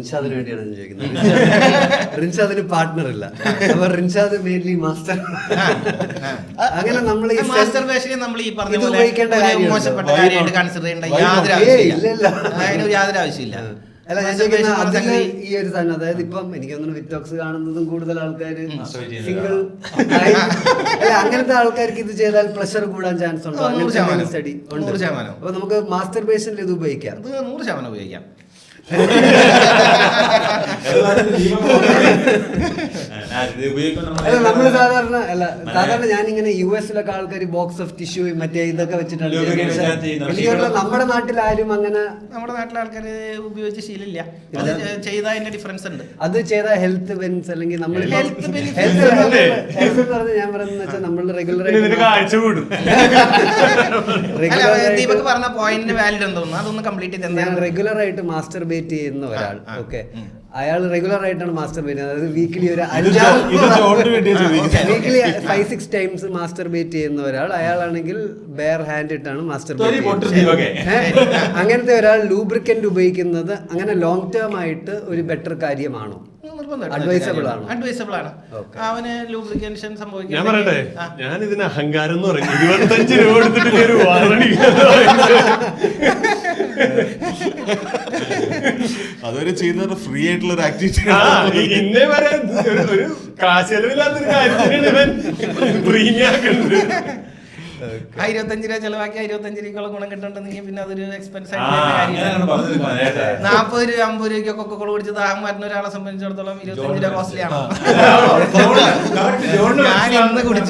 റിൻഷാദിന് വേണ്ടിയാണ് ഞാൻ ചോദിക്കുന്നത്. റിൻഷാദിന് പാർട്ട്ണർ ഇല്ല, അപ്പൊ റിൻഷാദ് മെയിൻലി മാസ്റ്റർ. അങ്ങനെ നമ്മൾ ഈ മാസ്റ്റർ ബേഷനെ നമ്മൾ ഈ പറഞ്ഞ പോലെ ഉപയോഗിക്കേണ്ട കാര്യം മോശപ്പെട്ട കാര്യമായിട്ട് കൺസിഡർ ചെയ്യേണ്ട യാതൊരു ആവശ്യമില്ല. അല്ല, ഞാൻ ചോദിക്കുന്നത് അതിന് ഈ ഒരു സാധനം, അതായത് ഇപ്പം എനിക്ക് തോന്നുന്നു വിറ്റോക്സ് കാണുന്നതും കൂടുതൽ ആൾക്കാർ സിംഗിൾ അല്ല അങ്ങനത്തെ ആൾക്കാർക്ക് ഇത് ചെയ്താൽ പ്ലഷർ കൂടാൻ ചാൻസ് ഉണ്ടോ? സ്റ്റഡി ഉണ്ട്. അപ്പൊ നമുക്ക് മാസ്റ്റർ ബേഷനിൽ ഇത് ഉപയോഗിക്കാം. 100% ഉപയോഗിക്കാം. നമ്മള് സാധാരണ ഞാനിങ്ങനെ US-ലൊക്കെ ആൾക്കാർ ബോക്സ് ഓഫ് ടിഷ്യൂ മറ്റേ ഇതൊക്കെ വെച്ചിട്ടാണ്. നമ്മുടെ നാട്ടിൽ ആരും അങ്ങനെ നമ്മുടെ നാട്ടിലെ ആൾക്കാർ ഉപയോഗിച്ച് ശീലമില്ല. അത് ചെയ്തതിന്റെ ഡിഫറൻസ് ഉണ്ട്. അത് ചെയ്ത ഹെൽത്ത് ബെനിഫിറ്റ്സ് അല്ലെങ്കിൽ നമ്മൾ ഹെൽത്ത് എന്ന് പറഞ്ഞാൽ ഞാൻ പറയുന്നത് വെച്ചാൽ നമ്മൾ ദീപക് പറഞ്ഞ പോയിന്റ് വാലിഡ് എന്തോന്നു അതൊന്ന് കംപ്ലീറ്റ് ചെയ്ത് റെഗുലർ ആയിട്ട് മാസ്റ്റർബേറ്റ് ചെയ്യുന്ന ഒരാൾ, ഓക്കെ, അയാൾ റെഗുലർ ആയിട്ടാണ് മാസ്റ്റർബേറ്റ് ചെയ്യുന്നത്. അതായത് വീക്കിലി ഒരു 5-6 ടൈംസ് മാസ്റ്റർബേറ്റ് ചെയ്യുന്ന ഒരാൾ, അയാളാണെങ്കിൽ ബെയർ ഹാൻഡ് ഇട്ടാണ് മാസ്റ്റർബേറ്റ്. അങ്ങനത്തെ ഒരാൾ ലൂബ്രിക്കന്റ് ഉപയോഗിക്കുന്നത് അങ്ങനെ ലോങ് ടേം ആയിട്ട് ഒരു ബെറ്റർ കാര്യമാണോ? അഡ്വൈസബിൾ ആണ്. അവന് ലൂബ്രിക്കേഷൻ സംഭവിക്കും. ഞാൻ പറയട്ടെ, ഞാൻ ഇതിന് അഹങ്കാരം എന്ന് പറയും. 25 രൂപ എടുത്തിട്ട് ഒരു വാറണി അതൊരു ചെയ്യുന്ന ഫ്രീ ആയിട്ടുള്ള ഒരു ആക്ടിവിറ്റി. ഇന്നേ വരെ ഒരു കാശലവില്ലാത്തൊരു കാര്യത്തിനാണ് പ്രീമിയാക്കുന്നത്. 25 രൂപ ചെലവാക്കി 25 രൂപയ്ക്കുള്ള ഗുണം കിട്ടണ്ടെങ്കിൽ പിന്നെ അതൊരു എക്സ്പെൻസ് ആയിട്ട് 40 രൂപ 50 രൂപയ്ക്ക് കൊക്കക്കോള കുടിച്ച് ദാഹം വരുന്ന ഒരാളെ സംബന്ധിച്ചിടത്തോളം 25 രൂപ കോസ്റ്റ്ലി ആണ്. ഞാൻ ഇന്ന് കുടിച്ച